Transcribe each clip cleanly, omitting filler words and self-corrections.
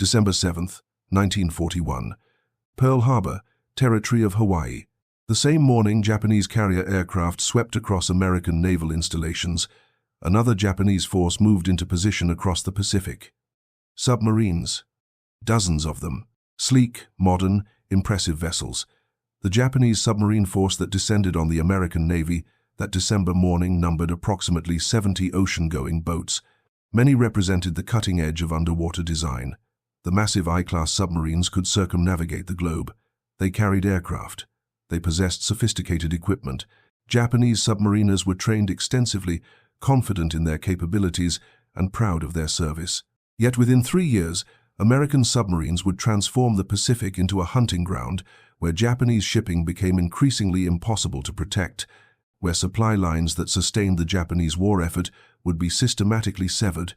December 7, 1941. Pearl Harbor, territory of Hawaii. The same morning, Japanese carrier aircraft swept across American naval installations. Another Japanese force moved into position across the Pacific. Submarines. Dozens of them. Sleek, modern, impressive vessels. The Japanese submarine force that descended on the American Navy that December morning numbered approximately 70 ocean-going boats. Many represented the cutting edge of underwater design. The massive I-class submarines could circumnavigate the globe. They carried aircraft. They possessed sophisticated equipment. Japanese submariners were trained extensively, confident in their capabilities, and proud of their service. Yet within 3 years, American submarines would transform the Pacific into a hunting ground where Japanese shipping became increasingly impossible to protect, where supply lines that sustained the Japanese war effort would be systematically severed,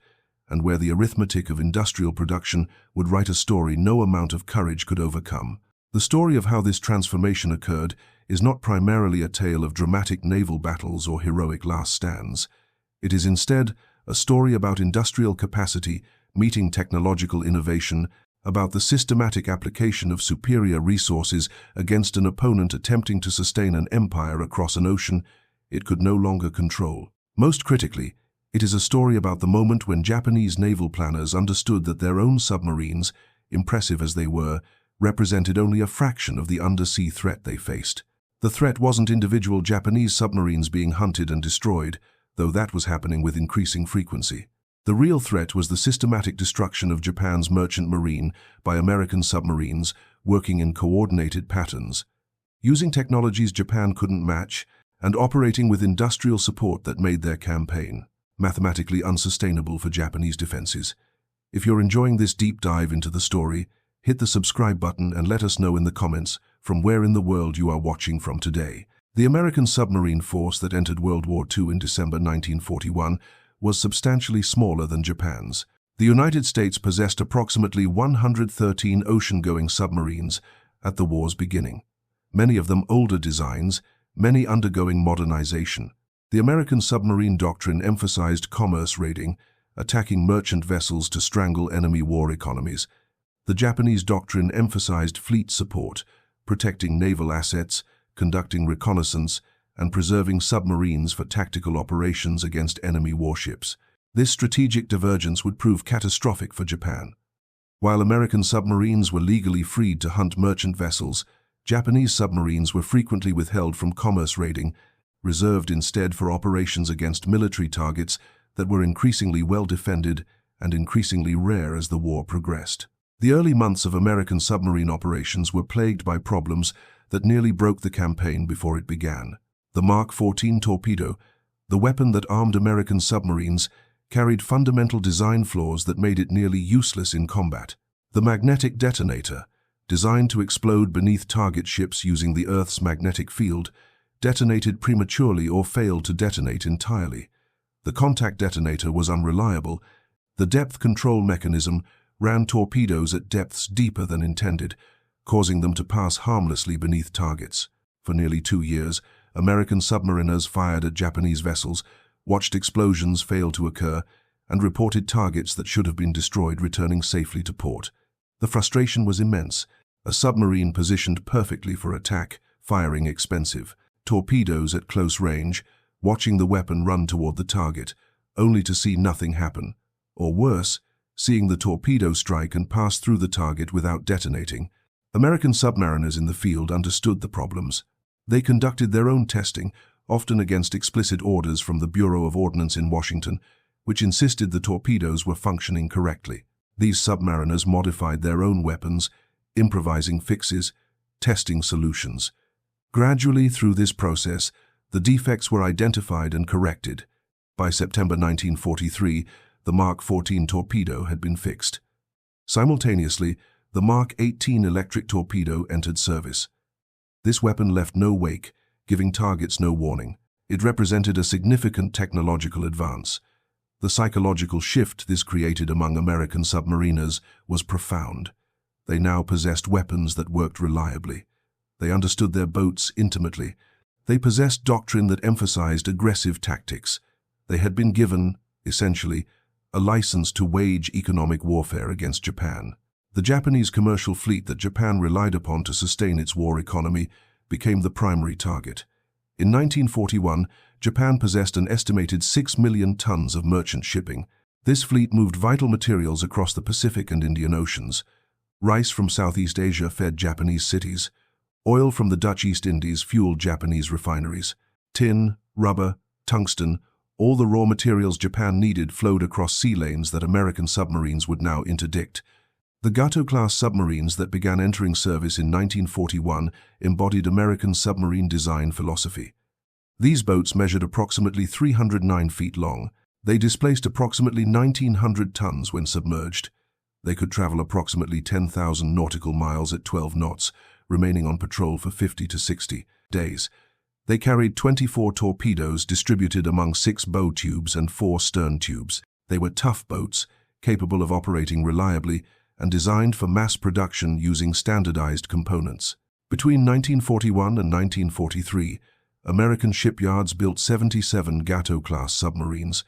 and where the arithmetic of industrial production would write a story no amount of courage could overcome. The story of how this transformation occurred is not primarily a tale of dramatic naval battles or heroic last stands. It is instead a story about industrial capacity meeting technological innovation, about the systematic application of superior resources against an opponent attempting to sustain an empire across an ocean it could no longer control. Most critically, it is a story about the moment when Japanese naval planners understood that their own submarines, impressive as they were, represented only a fraction of the undersea threat they faced. The threat wasn't individual Japanese submarines being hunted and destroyed, though that was happening with increasing frequency. The real threat was the systematic destruction of Japan's merchant marine by American submarines working in coordinated patterns, using technologies Japan couldn't match, and operating with industrial support that made their campaign mathematically unsustainable for Japanese defenses. If you're enjoying this deep dive into the story, hit the subscribe button and let us know in the comments from where in the world you are watching from today. The American submarine force that entered World War II in December 1941 was substantially smaller than Japan's. The United States possessed approximately 113 ocean-going submarines at the war's beginning, many of them older designs, many undergoing modernization. The American submarine doctrine emphasized commerce raiding, attacking merchant vessels to strangle enemy war economies. The Japanese doctrine emphasized fleet support, protecting naval assets, conducting reconnaissance, and preserving submarines for tactical operations against enemy warships. This strategic divergence would prove catastrophic for Japan. While American submarines were legally freed to hunt merchant vessels, Japanese submarines were frequently withheld from commerce raiding, reserved instead for operations against military targets that were increasingly well defended and increasingly rare as the war progressed. The early months of American submarine operations were plagued by problems that nearly broke the campaign before it began. The Mark 14 torpedo, the weapon that armed American submarines, carried fundamental design flaws that made it nearly useless in combat. The magnetic detonator, designed to explode beneath target ships using the Earth's magnetic field, detonated prematurely or failed to detonate entirely. The contact detonator was unreliable. The depth control mechanism ran torpedoes at depths deeper than intended, causing them to pass harmlessly beneath targets. For nearly 2 years, American submariners fired at Japanese vessels, watched explosions fail to occur, and reported targets that should have been destroyed returning safely to port. The frustration was immense. A submarine positioned perfectly for attack, firing expensive torpedoes at close range, watching the weapon run toward the target, only to see nothing happen. Or worse, seeing the torpedo strike and pass through the target without detonating. American submariners in the field understood the problems. They conducted their own testing, often against explicit orders from the Bureau of Ordnance in Washington, which insisted the torpedoes were functioning correctly. These submariners modified their own weapons, improvising fixes, testing solutions. Gradually through this process, the defects were identified and corrected. By September 1943, the Mark 14 torpedo had been fixed. Simultaneously, the Mark 18 electric torpedo entered service. This weapon left no wake, giving targets no warning. It represented a significant technological advance. The psychological shift this created among American submariners was profound. They now possessed weapons that worked reliably. They understood their boats intimately. They possessed doctrine that emphasized aggressive tactics. They had been given, essentially, a license to wage economic warfare against Japan. The Japanese commercial fleet that Japan relied upon to sustain its war economy became the primary target. In 1941, Japan possessed an estimated 6 million tons of merchant shipping. This fleet moved vital materials across the Pacific and Indian Oceans. Rice from Southeast Asia fed Japanese cities. Oil from the Dutch East Indies fueled Japanese refineries. Tin, rubber, tungsten, all the raw materials Japan needed flowed across sea lanes that American submarines would now interdict. The Gato-class submarines that began entering service in 1941 embodied American submarine design philosophy. These boats measured approximately 309 feet long. They displaced approximately 1,900 tons when submerged. They could travel approximately 10,000 nautical miles at 12 knots, remaining on patrol for 50 to 60 days. They carried 24 torpedoes distributed among 6 bow tubes and 4 stern tubes. They were tough boats, capable of operating reliably, and designed for mass production using standardized components. Between 1941 and 1943, American shipyards built 77 Gato-class submarines.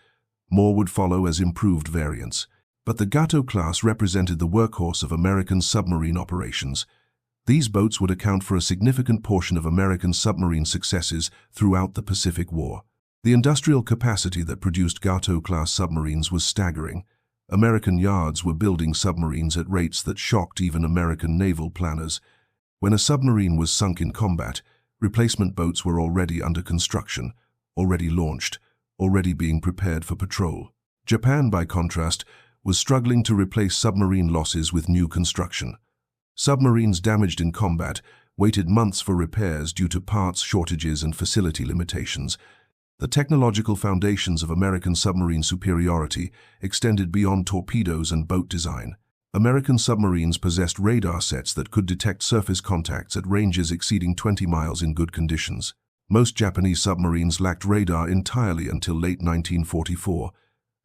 More would follow as improved variants. But the Gato-class represented the workhorse of American submarine operations. These boats would account for a significant portion of American submarine successes throughout the Pacific War. The industrial capacity that produced Gato-class submarines was staggering. American yards were building submarines at rates that shocked even American naval planners. When a submarine was sunk in combat, replacement boats were already under construction, already launched, already being prepared for patrol. Japan, by contrast, was struggling to replace submarine losses with new construction. Submarines damaged in combat waited months for repairs due to parts shortages and facility limitations. The technological foundations of American submarine superiority extended beyond torpedoes and boat design. American submarines possessed radar sets that could detect surface contacts at ranges exceeding 20 miles in good conditions. Most Japanese submarines lacked radar entirely until late 1944,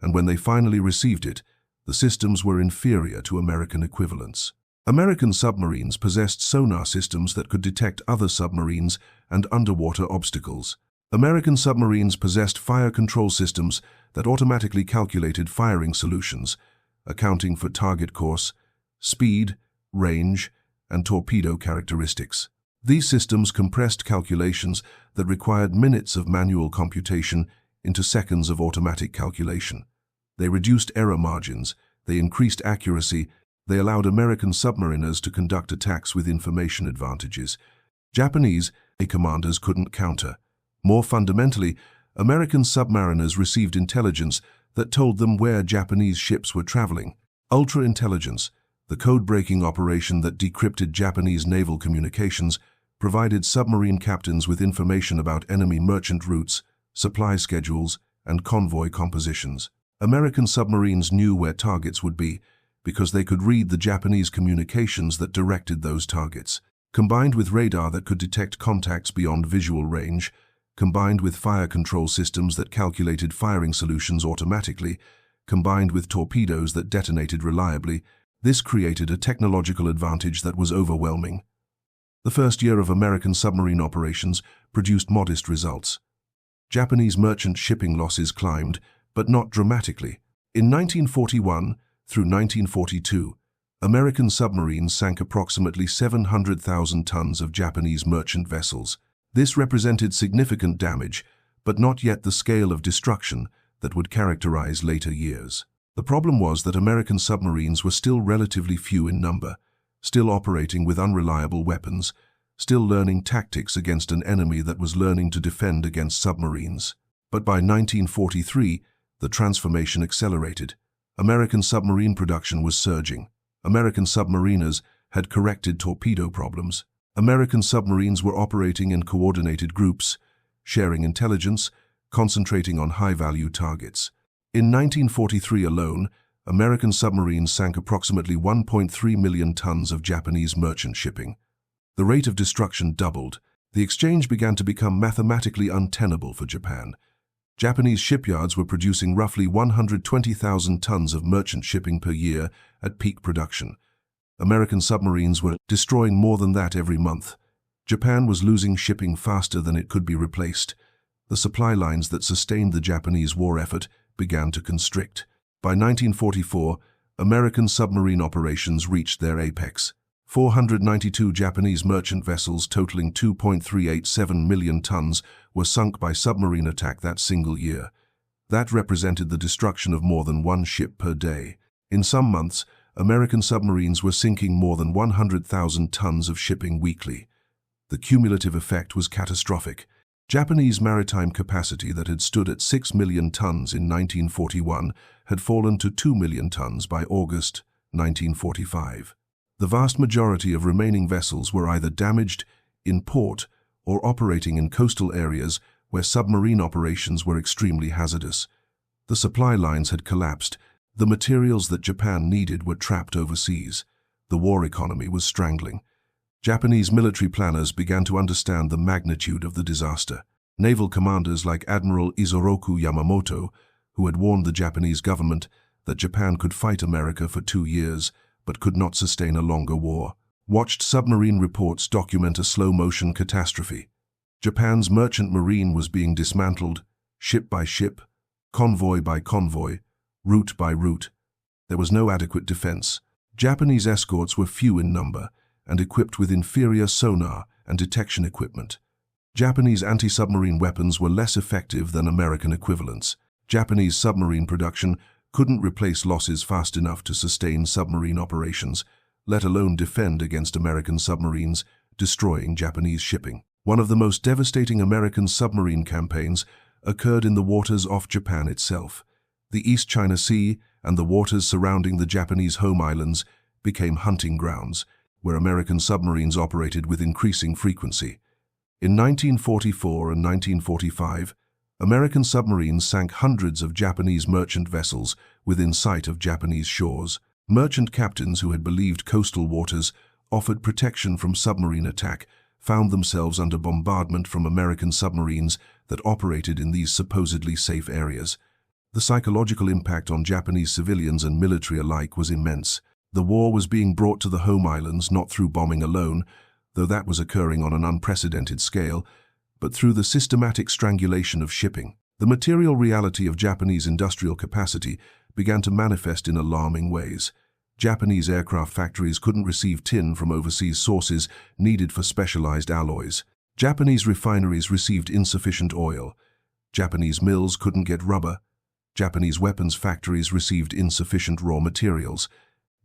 and when they finally received it, the systems were inferior to American equivalents. American submarines possessed sonar systems that could detect other submarines and underwater obstacles. American submarines possessed fire control systems that automatically calculated firing solutions, accounting for target course, speed, range, and torpedo characteristics. These systems compressed calculations that required minutes of manual computation into seconds of automatic calculation. They reduced error margins, they increased accuracy, they allowed American submariners to conduct attacks with information advantages. Japanese commanders couldn't counter. More fundamentally, American submariners received intelligence that told them where Japanese ships were traveling. Ultra-intelligence, the code-breaking operation that decrypted Japanese naval communications, provided submarine captains with information about enemy merchant routes, supply schedules, and convoy compositions. American submarines knew where targets would be because they could read the Japanese communications that directed those targets. Combined with radar that could detect contacts beyond visual range, combined with fire control systems that calculated firing solutions automatically, combined with torpedoes that detonated reliably, this created a technological advantage that was overwhelming. The first year of American submarine operations produced modest results. Japanese merchant shipping losses climbed, but not dramatically. In 1941 through 1942, American submarines sank approximately 700,000 tons of Japanese merchant vessels. This represented significant damage, but not yet the scale of destruction that would characterize later years. The problem was that American submarines were still relatively few in number, still operating with unreliable weapons, still learning tactics against an enemy that was learning to defend against submarines. But by 1943, the transformation accelerated. American submarine production was surging. American submariners had corrected torpedo problems. American submarines were operating in coordinated groups, sharing intelligence, concentrating on high-value targets. In 1943 alone, American submarines sank approximately 1.3 million tons of Japanese merchant shipping. The rate of destruction doubled. The exchange began to become mathematically untenable for Japan. Japanese shipyards were producing roughly 120,000 tons of merchant shipping per year at peak production. American submarines were destroying more than that every month. Japan was losing shipping faster than it could be replaced. The supply lines that sustained the Japanese war effort began to constrict. By 1944, American submarine operations reached their apex. 492 Japanese merchant vessels totaling 2.387 million tons were sunk by submarine attack that single year. That represented the destruction of more than one ship per day. In some months, American submarines were sinking more than 100,000 tons of shipping weekly. The cumulative effect was catastrophic. Japanese maritime capacity that had stood at 6 million tons in 1941 had fallen to 2 million tons by August 1945. The vast majority of remaining vessels were either damaged in port or operating in coastal areas where submarine operations were extremely hazardous. The supply lines had collapsed. The materials that Japan needed were trapped overseas. The war economy was strangling. Japanese military planners began to understand the magnitude of the disaster. Naval commanders like Admiral Isoroku Yamamoto, who had warned the Japanese government that Japan could fight America for 2 years but could not sustain a longer war, watched submarine reports document a slow-motion catastrophe. Japan's merchant marine was being dismantled, ship by ship, convoy by convoy, route by route. There was no adequate defense. Japanese escorts were few in number and equipped with inferior sonar and detection equipment. Japanese anti-submarine weapons were less effective than American equivalents. Japanese submarine production couldn't replace losses fast enough to sustain submarine operations, let alone defend against American submarines, destroying Japanese shipping. One of the most devastating American submarine campaigns occurred in the waters off Japan itself. The East China Sea and the waters surrounding the Japanese home islands became hunting grounds, where American submarines operated with increasing frequency. In 1944 and 1945, American submarines sank hundreds of Japanese merchant vessels within sight of Japanese shores. Merchant captains who had believed coastal waters offered protection from submarine attack found themselves under bombardment from American submarines that operated in these supposedly safe areas. The psychological impact on Japanese civilians and military alike was immense. The war was being brought to the home islands not through bombing alone, though that was occurring on an unprecedented scale, but through the systematic strangulation of shipping. The material reality of Japanese industrial capacity began to manifest in alarming ways. Japanese aircraft factories couldn't receive tin from overseas sources needed for specialized alloys. Japanese refineries received insufficient oil. Japanese mills couldn't get rubber. Japanese weapons factories received insufficient raw materials.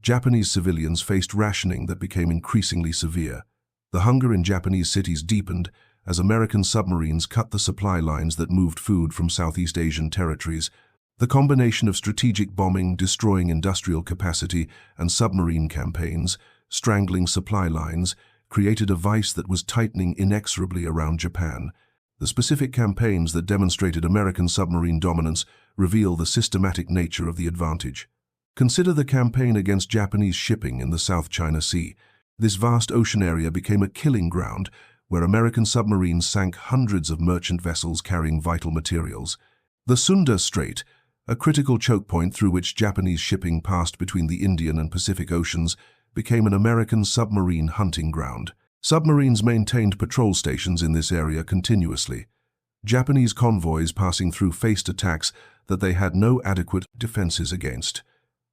Japanese civilians faced rationing that became increasingly severe. The hunger in Japanese cities deepened as American submarines cut the supply lines that moved food from Southeast Asian territories. The combination of strategic bombing, destroying industrial capacity, and submarine campaigns, strangling supply lines, created a vice that was tightening inexorably around Japan. The specific campaigns that demonstrated American submarine dominance reveal the systematic nature of the advantage. Consider the campaign against Japanese shipping in the South China Sea. This vast ocean area became a killing ground where American submarines sank hundreds of merchant vessels carrying vital materials. The Sunda Strait, a critical choke point through which Japanese shipping passed between the Indian and Pacific Oceans, became an American submarine hunting ground. Submarines maintained patrol stations in this area continuously. Japanese convoys passing through faced attacks that they had no adequate defenses against.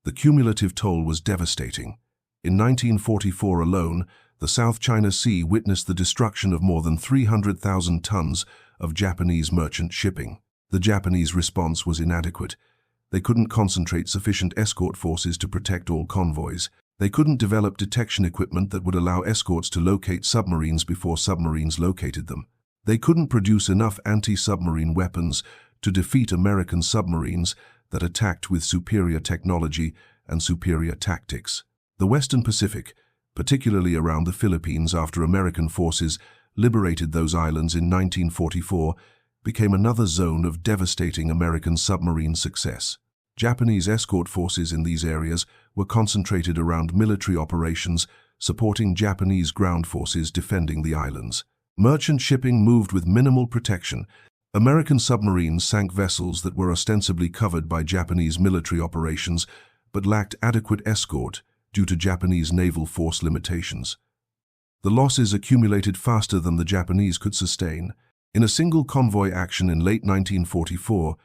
The cumulative toll was devastating. In 1944 alone, the South China Sea witnessed the destruction of more than 300,000 tons of Japanese merchant shipping. The Japanese response was inadequate. They couldn't concentrate sufficient escort forces to protect all convoys. They couldn't develop detection equipment that would allow escorts to locate submarines before submarines located them. They couldn't produce enough anti-submarine weapons to defeat American submarines that attacked with superior technology and superior tactics. The Western Pacific, particularly around the Philippines after American forces liberated those islands in 1944, became another zone of devastating American submarine success. Japanese escort forces in these areas were concentrated around military operations, supporting Japanese ground forces defending the islands. Merchant shipping moved with minimal protection. American submarines sank vessels that were ostensibly covered by Japanese military operations but lacked adequate escort due to Japanese naval force limitations. The losses accumulated faster than the Japanese could sustain. In a single convoy action in late 1944,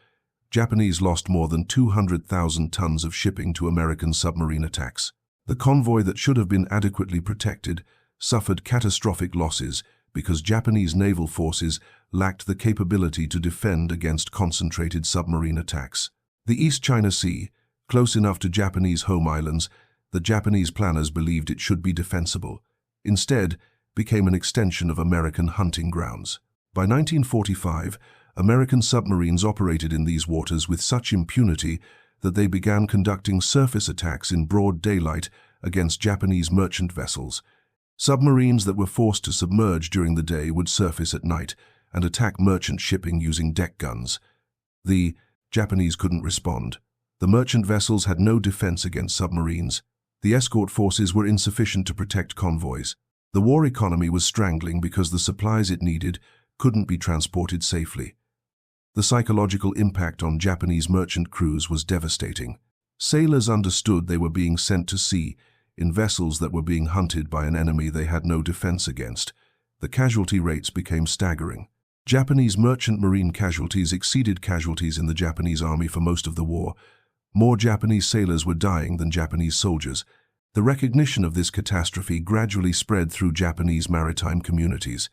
Japanese lost more than 200,000 tons of shipping to American submarine attacks. The convoy that should have been adequately protected suffered catastrophic losses because Japanese naval forces lacked the capability to defend against concentrated submarine attacks. The East China Sea, close enough to Japanese home islands that Japanese planners believed it should be defensible, instead became an extension of American hunting grounds. By 1945, American submarines operated in these waters with such impunity that they began conducting surface attacks in broad daylight against Japanese merchant vessels. Submarines that were forced to submerge during the day would surface at night and attack merchant shipping using deck guns. The Japanese couldn't respond. The merchant vessels had no defense against submarines. The escort forces were insufficient to protect convoys. The war economy was strangling because the supplies it needed couldn't be transported safely. The psychological impact on Japanese merchant crews was devastating. Sailors understood they were being sent to sea in vessels that were being hunted by an enemy they had no defense against. The casualty rates became staggering. Japanese merchant marine casualties exceeded casualties in the Japanese army for most of the war. More Japanese sailors were dying than Japanese soldiers. The recognition of this catastrophe gradually spread through Japanese maritime communities.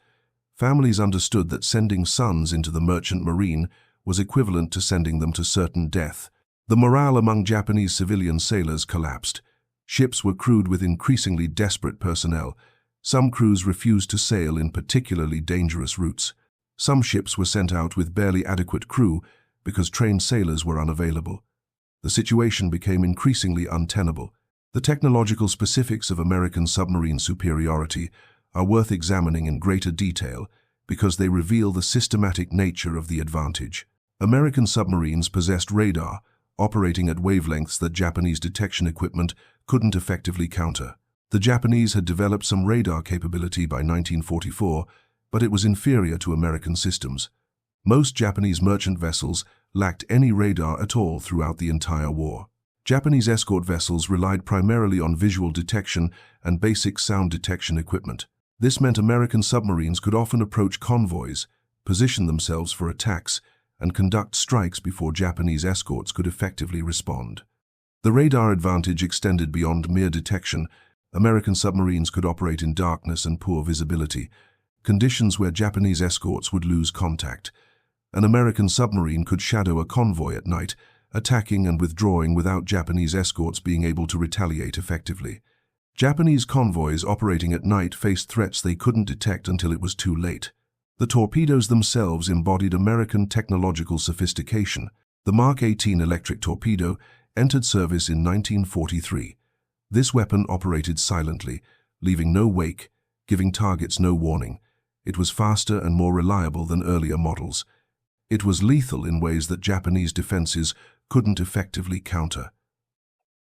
Families understood that sending sons into the merchant marine was equivalent to sending them to certain death. The morale among Japanese civilian sailors collapsed. Ships were crewed with increasingly desperate personnel. Some crews refused to sail in particularly dangerous routes. Some ships were sent out with barely adequate crew because trained sailors were unavailable. The situation became increasingly untenable. The technological specifics of American submarine superiority are worth examining in greater detail because they reveal the systematic nature of the advantage. American submarines possessed radar, operating at wavelengths that Japanese detection equipment couldn't effectively counter. The Japanese had developed some radar capability by 1944, but it was inferior to American systems. Most Japanese merchant vessels lacked any radar at all throughout the entire war. Japanese escort vessels relied primarily on visual detection and basic sound detection equipment. This meant American submarines could often approach convoys, position themselves for attacks, and conduct strikes before Japanese escorts could effectively respond. The radar advantage extended beyond mere detection. American submarines could operate in darkness and poor visibility, conditions where Japanese escorts would lose contact. An American submarine could shadow a convoy at night, attacking and withdrawing without Japanese escorts being able to retaliate effectively. Japanese convoys operating at night faced threats they couldn't detect until it was too late. The torpedoes themselves embodied American technological sophistication. The Mark 18 electric torpedo entered service in 1943. This weapon operated silently, leaving no wake, giving targets no warning. It was faster and more reliable than earlier models. It was lethal in ways that Japanese defenses couldn't effectively counter.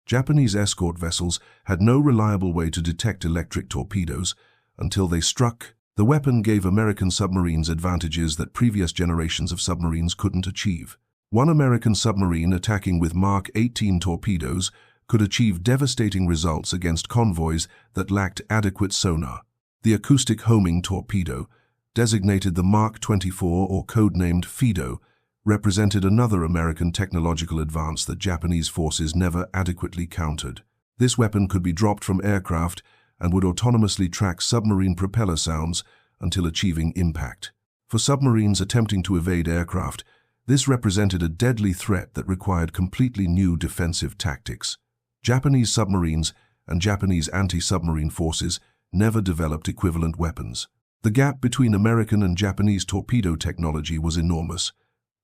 Japanese escort vessels had no reliable way to detect electric torpedoes until they struck. The weapon gave American submarines advantages that previous generations of submarines couldn't achieve. One American submarine attacking with Mark 18 torpedoes could achieve devastating results against convoys that lacked adequate sonar. The acoustic homing torpedo, designated the Mark 24 or codenamed Fido, represented another American technological advance that Japanese forces never adequately countered. This weapon could be dropped from aircraft and would autonomously track submarine propeller sounds until achieving impact. For submarines attempting to evade aircraft, this represented a deadly threat that required completely new defensive tactics. Japanese submarines and Japanese anti-submarine forces never developed equivalent weapons. The gap between American and Japanese torpedo technology was enormous.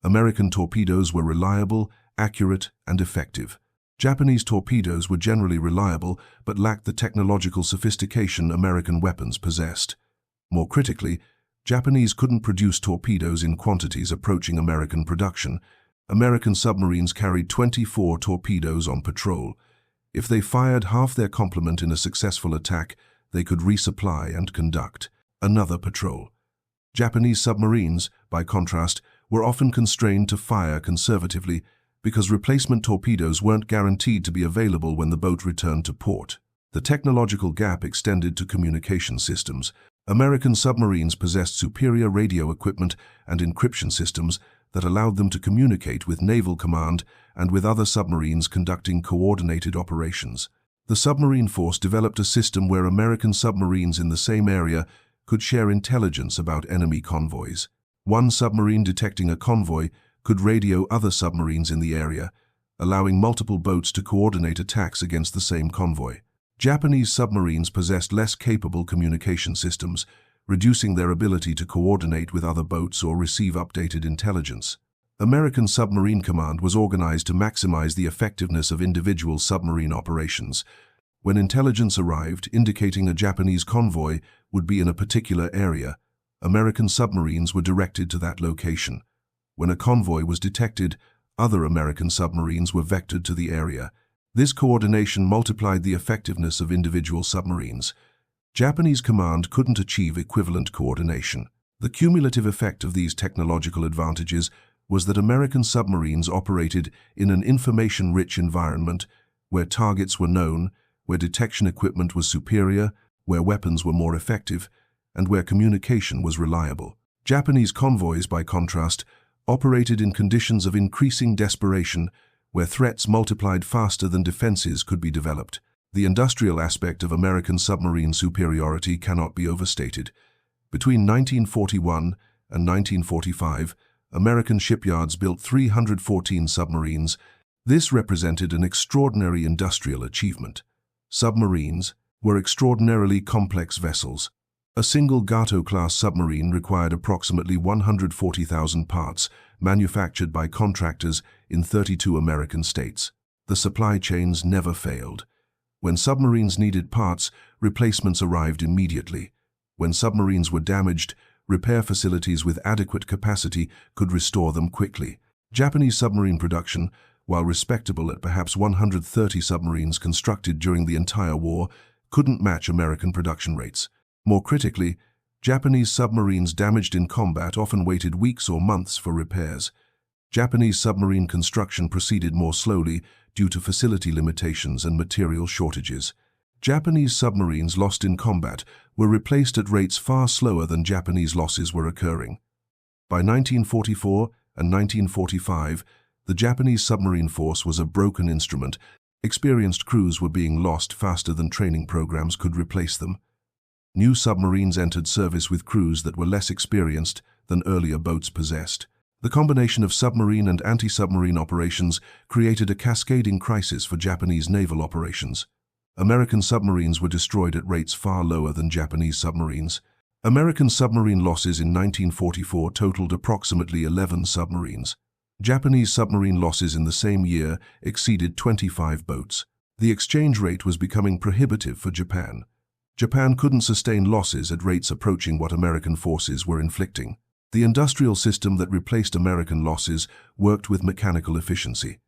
American torpedoes were reliable, accurate, and effective. Japanese torpedoes were generally reliable but lacked the technological sophistication American weapons possessed. More critically, Japanese couldn't produce torpedoes in quantities approaching American production. American submarines carried 24 torpedoes on patrol. If they fired half their complement in a successful attack, they could resupply and conduct another patrol. Japanese submarines, by contrast, were often constrained to fire conservatively because replacement torpedoes weren't guaranteed to be available when the boat returned to port. The technological gap extended to communication systems. American submarines possessed superior radio equipment and encryption systems that allowed them to communicate with Naval Command and with other submarines conducting coordinated operations. The submarine force developed a system where American submarines in the same area could share intelligence about enemy convoys. One submarine detecting a convoy could radio other submarines in the area, allowing multiple boats to coordinate attacks against the same convoy. Japanese submarines possessed less capable communication systems, reducing their ability to coordinate with other boats or receive updated intelligence. American Submarine Command was organized to maximize the effectiveness of individual submarine operations. When intelligence arrived indicating a Japanese convoy would be in a particular area, American submarines were directed to that location. When a convoy was detected, other American submarines were vectored to the area. This coordination multiplied the effectiveness of individual submarines. Japanese command couldn't achieve equivalent coordination. The cumulative effect of these technological advantages was that American submarines operated in an information-rich environment where targets were known, where detection equipment was superior, where weapons were more effective, and where communication was reliable. Japanese convoys, by contrast, operated in conditions of increasing desperation, where threats multiplied faster than defenses could be developed. The industrial aspect of American submarine superiority cannot be overstated. Between 1941 and 1945, American shipyards built 314 submarines. This represented an extraordinary industrial achievement. Submarines were extraordinarily complex vessels. A single Gato-class submarine required approximately 140,000 parts, manufactured by contractors in 32 American states. The supply chains never failed. When submarines needed parts, replacements arrived immediately. When submarines were damaged, repair facilities with adequate capacity could restore them quickly. Japanese submarine production, while respectable at perhaps 130 submarines constructed during the entire war, couldn't match American production rates. More critically, Japanese submarines damaged in combat often waited weeks or months for repairs. Japanese submarine construction proceeded more slowly due to facility limitations and material shortages. Japanese submarines lost in combat were replaced at rates far slower than Japanese losses were occurring. By 1944 and 1945, the Japanese submarine force was a broken instrument. Experienced crews were being lost faster than training programs could replace them. New submarines entered service with crews that were less experienced than earlier boats possessed. The combination of submarine and anti-submarine operations created a cascading crisis for Japanese naval operations. American submarines were destroyed at rates far lower than Japanese submarines. American submarine losses in 1944 totaled approximately 11 submarines. Japanese submarine losses in the same year exceeded 25 boats. The exchange rate was becoming prohibitive for Japan. Japan couldn't sustain losses at rates approaching what American forces were inflicting. The industrial system that replaced American losses worked with mechanical efficiency.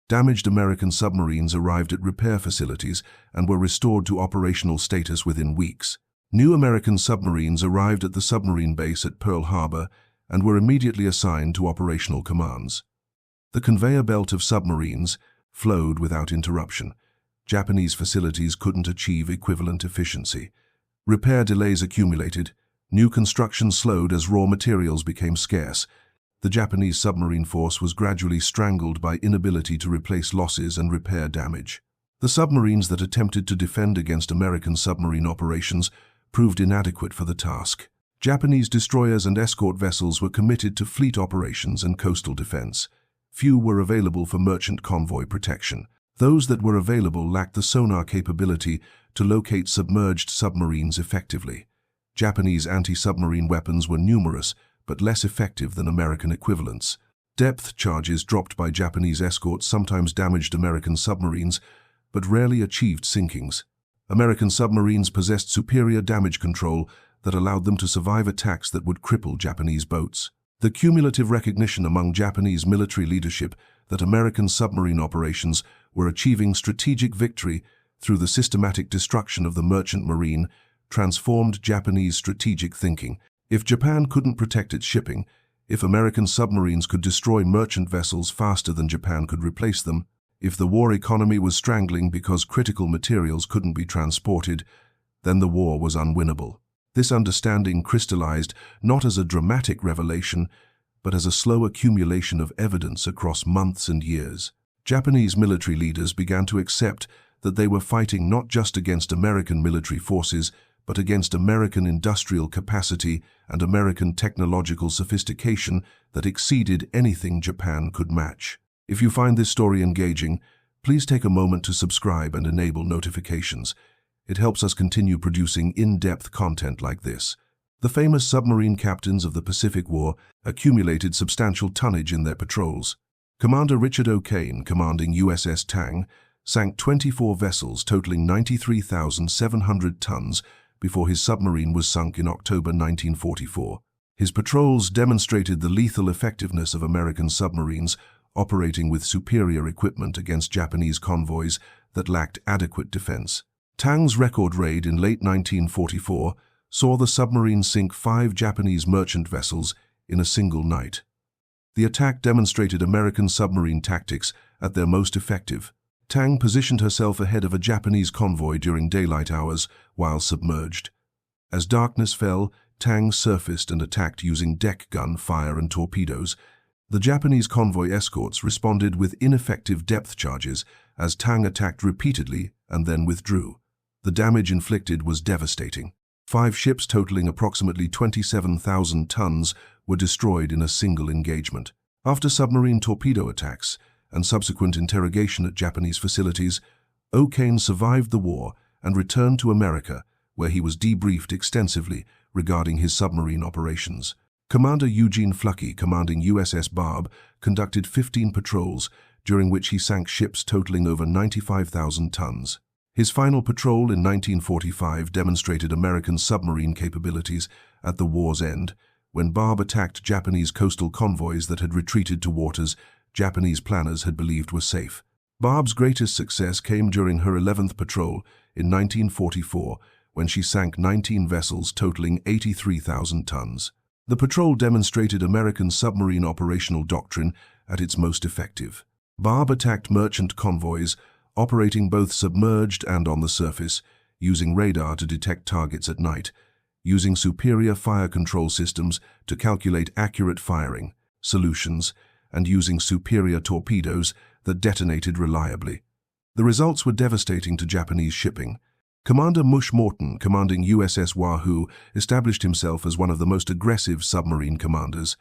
Damaged American submarines arrived at repair facilities and were restored to operational status within weeks. New American submarines arrived at the submarine base at Pearl Harbor and were immediately assigned to operational commands. The conveyor belt of submarines flowed without interruption. Japanese facilities couldn't achieve equivalent efficiency. Repair delays accumulated. New construction slowed as raw materials became scarce. The Japanese submarine force was gradually strangled by inability to replace losses and repair damage. The submarines that attempted to defend against American submarine operations proved inadequate for the task. Japanese destroyers and escort vessels were committed to fleet operations and coastal defense. Few were available for merchant convoy protection. Those that were available lacked the sonar capability to locate submerged submarines effectively. Japanese anti-submarine weapons were numerous, but less effective than American equivalents. Depth charges dropped by Japanese escorts sometimes damaged American submarines, but rarely achieved sinkings. American submarines possessed superior damage control that allowed them to survive attacks that would cripple Japanese boats. The cumulative recognition among Japanese military leadership that American submarine operations were achieving strategic victory through the systematic destruction of the merchant marine transformed Japanese strategic thinking. If Japan couldn't protect its shipping, if American submarines could destroy merchant vessels faster than Japan could replace them, if the war economy was strangling because critical materials couldn't be transported, then the war was unwinnable. This understanding crystallized not as a dramatic revelation, but as a slow accumulation of evidence across months and years. Japanese military leaders began to accept that they were fighting not just against American military forces, but against American industrial capacity and American technological sophistication that exceeded anything Japan could match. If you find this story engaging, please take a moment to subscribe and enable notifications. It helps us continue producing in-depth content like this. The famous submarine captains of the Pacific War accumulated substantial tonnage in their patrols. Commander Richard O'Kane, commanding USS Tang, sank 24 vessels totaling 93,700 tons before his submarine was sunk in October 1944. His patrols demonstrated the lethal effectiveness of American submarines operating with superior equipment against Japanese convoys that lacked adequate defense. Tang's record raid in late 1944 saw the submarine sink 5 Japanese merchant vessels in a single night. The attack demonstrated American submarine tactics at their most effective. Tang positioned herself ahead of a Japanese convoy during daylight hours while submerged. As darkness fell, Tang surfaced and attacked using deck gun fire and torpedoes. The Japanese convoy escorts responded with ineffective depth charges as Tang attacked repeatedly and then withdrew. The damage inflicted was devastating. 5 ships totaling approximately 27,000 tons were destroyed in a single engagement. After submarine torpedo attacks and subsequent interrogation at Japanese facilities, O'Kane survived the war and returned to America, where he was debriefed extensively regarding his submarine operations. Commander Eugene Fluckey, commanding USS Barb, conducted 15 patrols, during which he sank ships totaling over 95,000 tons. His final patrol in 1945 demonstrated American submarine capabilities at the war's end, when Barb attacked Japanese coastal convoys that had retreated to waters Japanese planners had believed were safe. Barb's greatest success came during her 11th patrol in 1944, when she sank 19 vessels totaling 83,000 tons. The patrol demonstrated American submarine operational doctrine at its most effective. Barb attacked merchant convoys, operating both submerged and on the surface, using radar to detect targets at night, using superior fire control systems to calculate accurate firing solutions, and using superior torpedoes that detonated reliably. The results were devastating to Japanese shipping. Commander Mush Morton, commanding USS Wahoo, established himself as one of the most aggressive submarine commanders.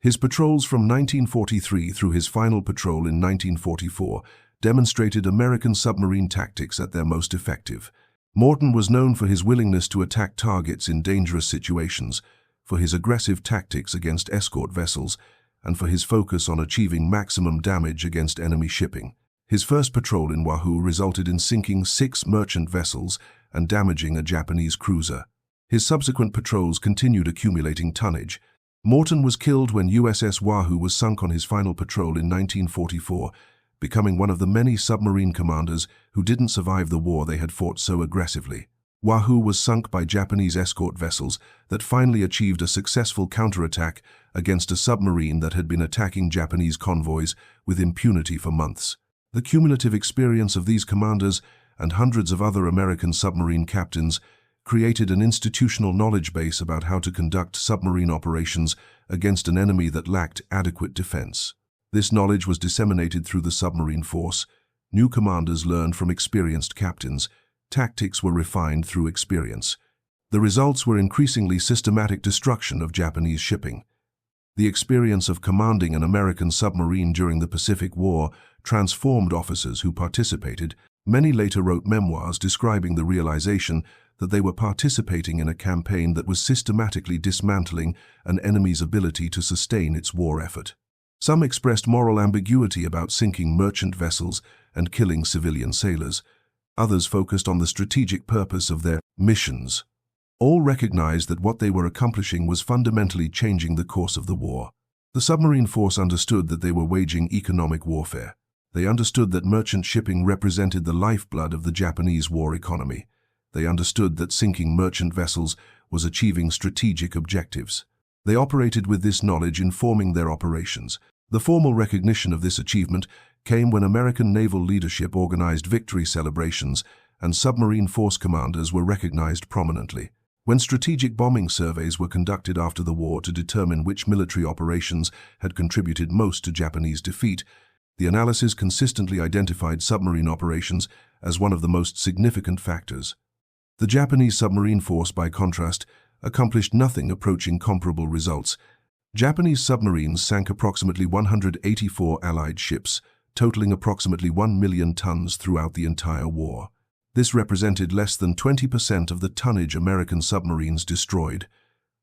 His patrols from 1943 through his final patrol in 1944 demonstrated American submarine tactics at their most effective. Morton was known for his willingness to attack targets in dangerous situations, for his aggressive tactics against escort vessels, and for his focus on achieving maximum damage against enemy shipping. His first patrol in Wahoo resulted in sinking 6 merchant vessels and damaging a Japanese cruiser. His subsequent patrols continued accumulating tonnage. Morton was killed when USS Wahoo was sunk on his final patrol in 1944, becoming one of the many submarine commanders who didn't survive the war they had fought so aggressively. Wahoo was sunk by Japanese escort vessels that finally achieved a successful counterattack against a submarine that had been attacking Japanese convoys with impunity for months. The cumulative experience of these commanders and hundreds of other American submarine captains created an institutional knowledge base about how to conduct submarine operations against an enemy that lacked adequate defense. This knowledge was disseminated through the submarine force. New commanders learned from experienced captains. Tactics were refined through experience. The results were increasingly systematic destruction of Japanese shipping. The experience of commanding an American submarine during the Pacific War transformed officers who participated. Many later wrote memoirs describing the realization that they were participating in a campaign that was systematically dismantling an enemy's ability to sustain its war effort. Some expressed moral ambiguity about sinking merchant vessels and killing civilian sailors. Others focused on the strategic purpose of their missions. All recognized that what they were accomplishing was fundamentally changing the course of the war. The submarine force understood that they were waging economic warfare. They understood that merchant shipping represented the lifeblood of the Japanese war economy. They understood that sinking merchant vessels was achieving strategic objectives. They operated with this knowledge informing their operations. The formal recognition of this achievement came when American naval leadership organized victory celebrations and submarine force commanders were recognized prominently. When strategic bombing surveys were conducted after the war to determine which military operations had contributed most to Japanese defeat, the analysis consistently identified submarine operations as one of the most significant factors. The Japanese submarine force, by contrast, accomplished nothing approaching comparable results. Japanese submarines sank approximately 184 Allied ships, totaling approximately 1 million tons throughout the entire war. This represented less than 20% of the tonnage American submarines destroyed.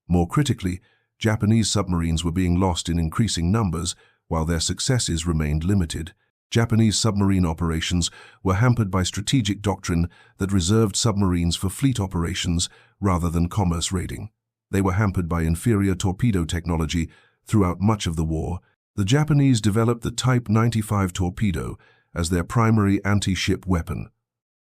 More critically, Japanese submarines were being lost in increasing numbers, while their successes remained limited. Japanese submarine operations were hampered by strategic doctrine that reserved submarines for fleet operations rather than commerce raiding. They were hampered by inferior torpedo technology throughout much of the war. The Japanese developed the Type 95 torpedo as their primary anti-ship weapon.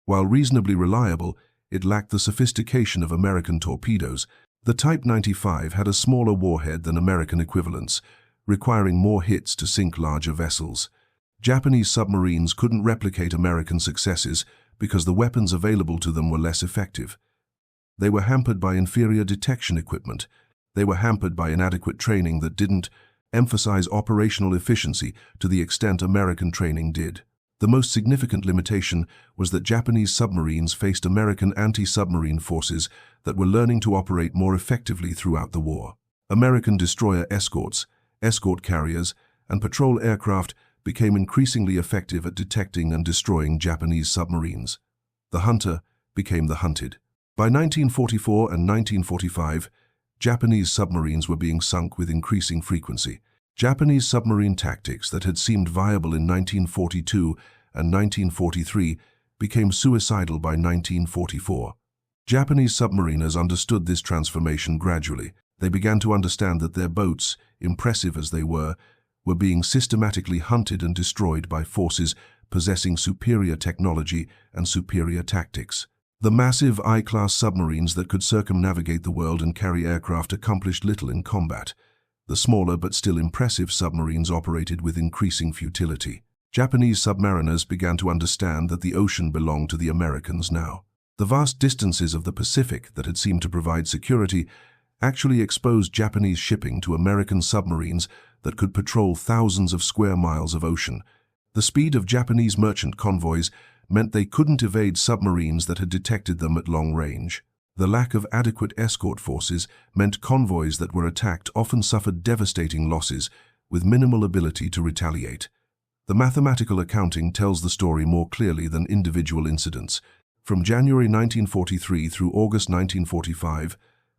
While reasonably reliable, it lacked the sophistication of American torpedoes. The Type 95 had a smaller warhead than American equivalents, requiring more hits to sink larger vessels. Japanese submarines couldn't replicate American successes because the weapons available to them were less effective. They were hampered by inferior detection equipment. They were hampered by inadequate training that didn't emphasize operational efficiency to the extent American training did. The most significant limitation was that Japanese submarines faced American anti-submarine forces that were learning to operate more effectively throughout the war. American destroyer escorts, escort carriers, and patrol aircraft became increasingly effective at detecting and destroying Japanese submarines. The hunter became the hunted. By 1944 and 1945, Japanese submarines were being sunk with increasing frequency. Japanese submarine tactics that had seemed viable in 1942 and 1943 became suicidal by 1944. Japanese submariners understood this transformation gradually. They began to understand that their boats, impressive as they were being systematically hunted and destroyed by forces possessing superior technology and superior tactics. The massive I-class submarines that could circumnavigate the world and carry aircraft accomplished little in combat. The smaller but still impressive submarines operated with increasing futility. Japanese submariners began to understand that the ocean belonged to the Americans now. The vast distances of the Pacific that had seemed to provide security actually exposed Japanese shipping to American submarines that could patrol thousands of square miles of ocean. The speed of Japanese merchant convoys meant they couldn't evade submarines that had detected them at long range. The lack of adequate escort forces meant convoys that were attacked often suffered devastating losses, with minimal ability to retaliate. The mathematical accounting tells the story more clearly than individual incidents. From January 1943 through August 1945,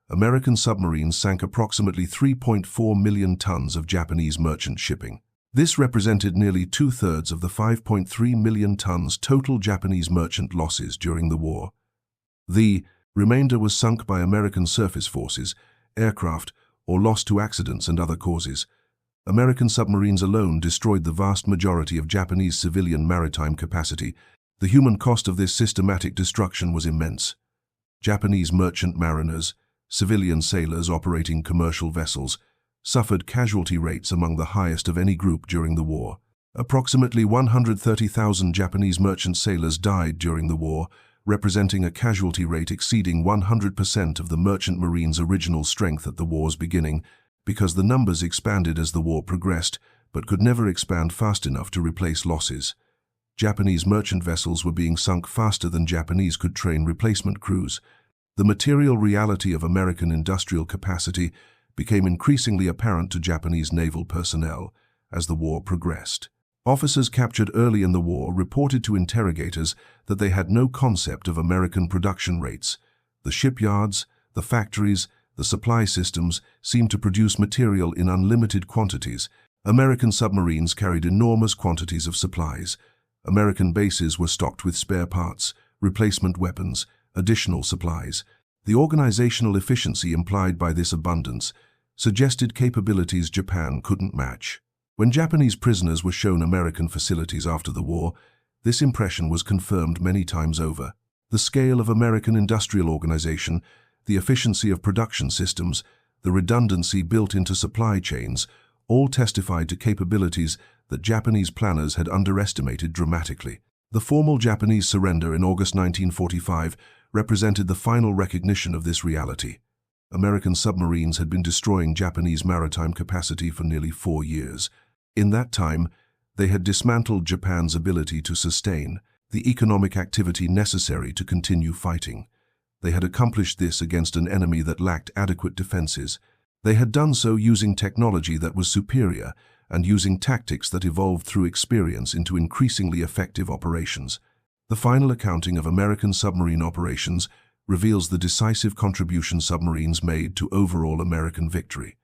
American submarines sank approximately 3.4 million tons of Japanese merchant shipping. This represented nearly two-thirds of the 5.3 million tons total Japanese merchant losses during the war. The remainder was sunk by American surface forces, aircraft, or lost to accidents and other causes. American submarines alone destroyed the vast majority of Japanese civilian maritime capacity. The human cost of this systematic destruction was immense. Japanese merchant mariners, civilian sailors operating commercial vessels, suffered casualty rates among the highest of any group during the war. Approximately 130,000 Japanese merchant sailors died during the war, representing a casualty rate exceeding 100% of the merchant marine's original strength at the war's beginning, because the numbers expanded as the war progressed, but could never expand fast enough to replace losses. Japanese merchant vessels were being sunk faster than Japanese could train replacement crews. The material reality of American industrial capacity became increasingly apparent to Japanese naval personnel as the war progressed. Officers captured early in the war reported to interrogators that they had no concept of American production rates. The shipyards, the factories, the supply systems seemed to produce material in unlimited quantities. American submarines carried enormous quantities of supplies. American bases were stocked with spare parts, replacement weapons, additional supplies. The organizational efficiency implied by this abundance suggested capabilities Japan couldn't match. When Japanese prisoners were shown American facilities after the war, this impression was confirmed many times over. The scale of American industrial organization, the efficiency of production systems, the redundancy built into supply chains, all testified to capabilities that Japanese planners had underestimated dramatically. The formal Japanese surrender in August 1945 represented the final recognition of this reality. American submarines had been destroying Japanese maritime capacity for nearly 4 years. In that time, they had dismantled Japan's ability to sustain the economic activity necessary to continue fighting. They had accomplished this against an enemy that lacked adequate defenses. They had done so using technology that was superior and using tactics that evolved through experience into increasingly effective operations. The final accounting of American submarine operations reveals the decisive contribution submarines made to overall American victory.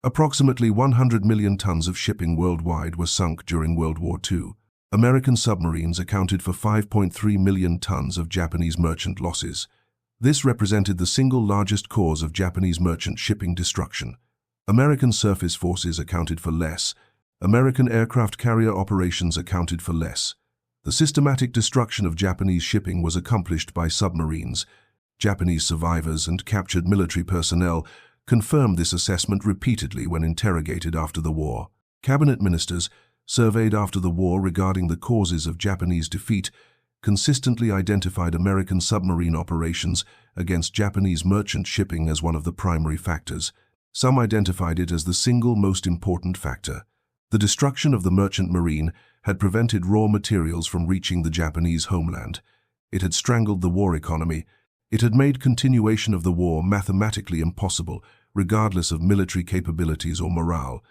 Approximately 100 million tons of shipping worldwide were sunk during World War II. American submarines accounted for 5.3 million tons of Japanese merchant losses. This represented the single largest cause of Japanese merchant shipping destruction. American surface forces accounted for less. American aircraft carrier operations accounted for less. The systematic destruction of Japanese shipping was accomplished by submarines. Japanese survivors and captured military personnel confirmed this assessment repeatedly when interrogated after the war. Cabinet ministers, surveyed after the war regarding the causes of Japanese defeat, consistently identified American submarine operations against Japanese merchant shipping as one of the primary factors. Some identified it as the single most important factor. The destruction of the merchant marine had prevented raw materials from reaching the Japanese homeland. It had strangled the war economy. It had made continuation of the war mathematically impossible, regardless of military capabilities or morale.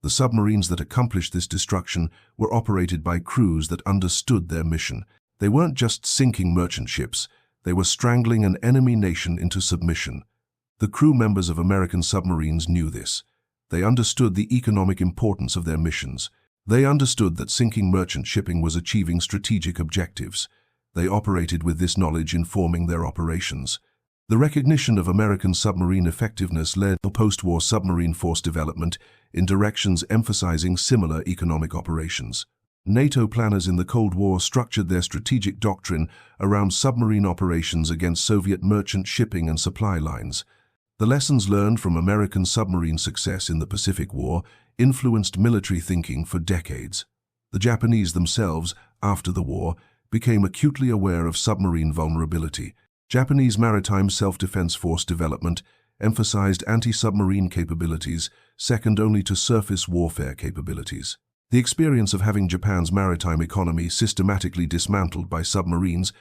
The submarines that accomplished this destruction were operated by crews that understood their mission. They weren't just sinking merchant ships, they were strangling an enemy nation into submission. The crew members of American submarines knew this. They understood the economic importance of their missions. They understood that sinking merchant shipping was achieving strategic objectives. They operated with this knowledge informing their operations. The recognition of American submarine effectiveness led to post-war submarine force development in directions emphasizing similar economic operations. NATO planners in the Cold War structured their strategic doctrine around submarine operations against Soviet merchant shipping and supply lines. The lessons learned from American submarine success in the Pacific War influenced military thinking for decades. The Japanese themselves, after the war, became acutely aware of submarine vulnerability. Japanese maritime self-defense force development emphasized anti-submarine capabilities, second only to surface warfare capabilities. The experience of having Japan's maritime economy systematically dismantled by submarines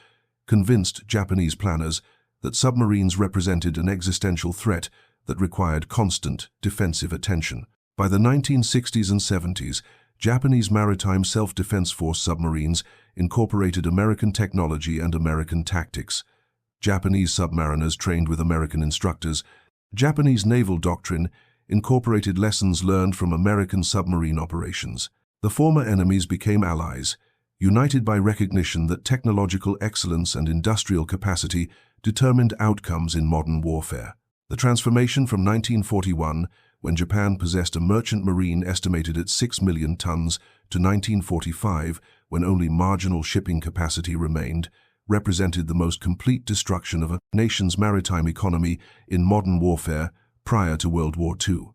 convinced Japanese planners that submarines represented an existential threat that required constant defensive attention. By the 1960s and 70s, Japanese maritime self-defense force submarines incorporated American technology and American tactics. Japanese submariners trained with American instructors. Japanese naval doctrine incorporated lessons learned from American submarine operations. The former enemies became allies, united by recognition that technological excellence and industrial capacity determined outcomes in modern warfare. The transformation from 1941, when Japan possessed a merchant marine estimated at 6 million tons, to 1945, when only marginal shipping capacity remained, represented the most complete destruction of a nation's maritime economy in modern warfare prior to World War II.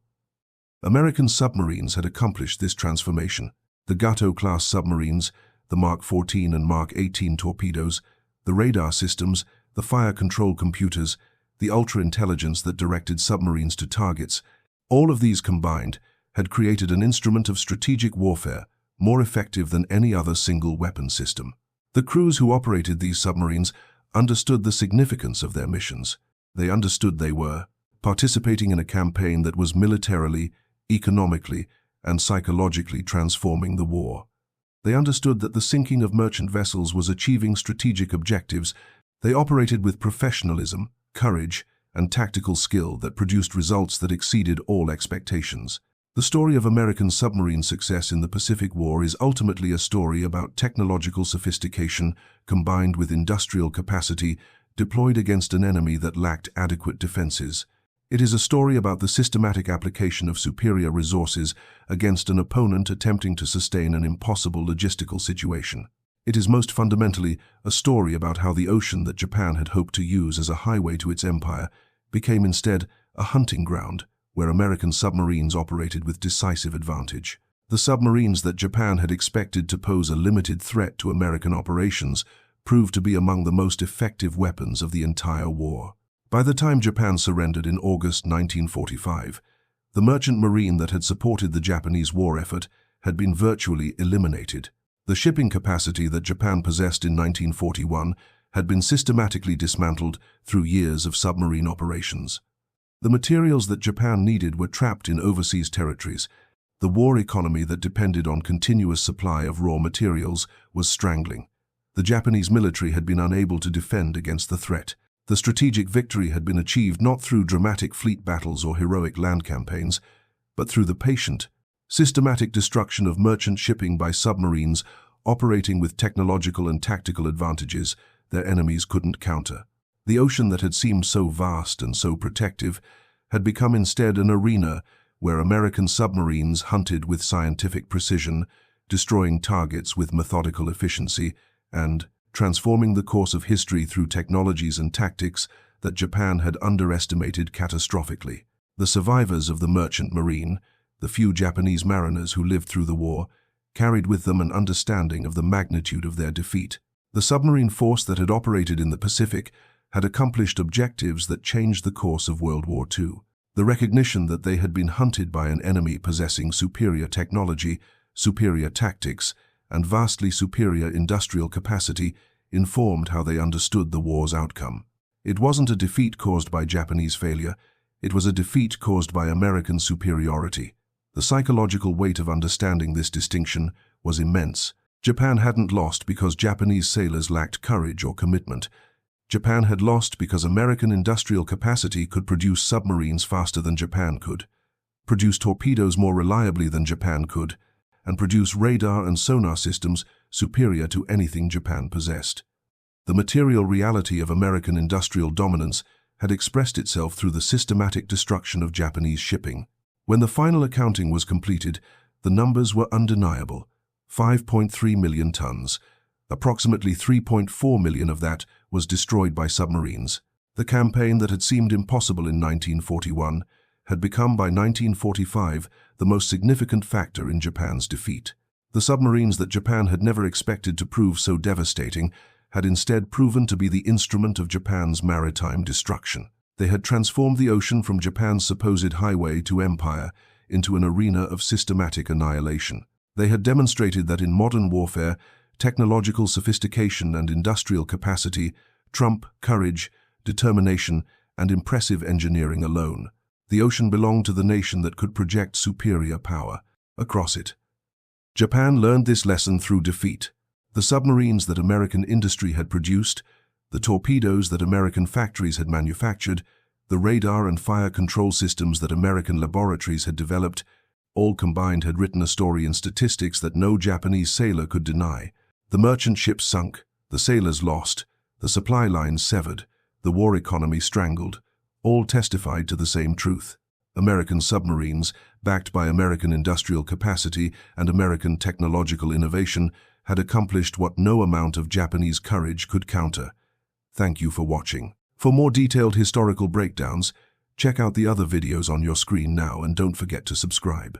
American submarines had accomplished this transformation. The Gato-class submarines, the Mark 14 and Mark 18 torpedoes, the radar systems, the fire control computers, the ultra-intelligence that directed submarines to targets, all of these combined had created an instrument of strategic warfare more effective than any other single weapon system. The crews who operated these submarines understood the significance of their missions. They understood they were participating in a campaign that was militarily, economically, and psychologically transforming the war. They understood that the sinking of merchant vessels was achieving strategic objectives. They operated with professionalism, courage, and tactical skill that produced results that exceeded all expectations. The story of American submarine success in the Pacific War is ultimately a story about technological sophistication combined with industrial capacity deployed against an enemy that lacked adequate defenses. It is a story about the systematic application of superior resources against an opponent attempting to sustain an impossible logistical situation. It is most fundamentally a story about how the ocean that Japan had hoped to use as a highway to its empire became instead a hunting ground where American submarines operated with decisive advantage. The submarines that Japan had expected to pose a limited threat to American operations proved to be among the most effective weapons of the entire war. By the time Japan surrendered in August 1945, the merchant marine that had supported the Japanese war effort had been virtually eliminated. The shipping capacity that Japan possessed in 1941 had been systematically dismantled through years of submarine operations. The materials that Japan needed were trapped in overseas territories. The war economy that depended on continuous supply of raw materials was strangling. The Japanese military had been unable to defend against the threat. The strategic victory had been achieved not through dramatic fleet battles or heroic land campaigns, but through the patient, systematic destruction of merchant shipping by submarines operating with technological and tactical advantages their enemies couldn't counter. The ocean that had seemed so vast and so protective had become instead an arena where American submarines hunted with scientific precision, destroying targets with methodical efficiency, and transforming the course of history through technologies and tactics that Japan had underestimated catastrophically. The survivors of the merchant marine, the few Japanese mariners who lived through the war, carried with them an understanding of the magnitude of their defeat. The submarine force that had operated in the Pacific had accomplished objectives that changed the course of World War II. The recognition that they had been hunted by an enemy possessing superior technology, superior tactics, and vastly superior industrial capacity informed how they understood the war's outcome. It wasn't a defeat caused by Japanese failure, it was a defeat caused by American superiority. The psychological weight of understanding this distinction was immense. Japan hadn't lost because Japanese sailors lacked courage or commitment. Japan had lost because American industrial capacity could produce submarines faster than Japan could, produce torpedoes more reliably than Japan could, and produce radar and sonar systems superior to anything Japan possessed. The material reality of American industrial dominance had expressed itself through the systematic destruction of Japanese shipping. When the final accounting was completed, the numbers were undeniable: 5.3 million tons. Approximately 3.4 million of that was destroyed by submarines. The campaign that had seemed impossible in 1941 had become by 1945 the most significant factor in Japan's defeat. The submarines that Japan had never expected to prove so devastating had instead proven to be the instrument of Japan's maritime destruction. They had transformed the ocean from Japan's supposed highway to empire into an arena of systematic annihilation. They had demonstrated that in modern warfare, technological sophistication and industrial capacity trump courage, determination, and impressive engineering alone. The ocean belonged to the nation that could project superior power across it. Japan learned this lesson through defeat. The submarines that American industry had produced, the torpedoes that American factories had manufactured, the radar and fire control systems that American laboratories had developed, all combined had written a story in statistics that no Japanese sailor could deny. The merchant ships sunk, the sailors lost, the supply lines severed, the war economy strangled. All testified to the same truth. American submarines, backed by American industrial capacity and American technological innovation, had accomplished what no amount of Japanese courage could counter. Thank you for watching. For more detailed historical breakdowns, check out the other videos on your screen now and don't forget to subscribe.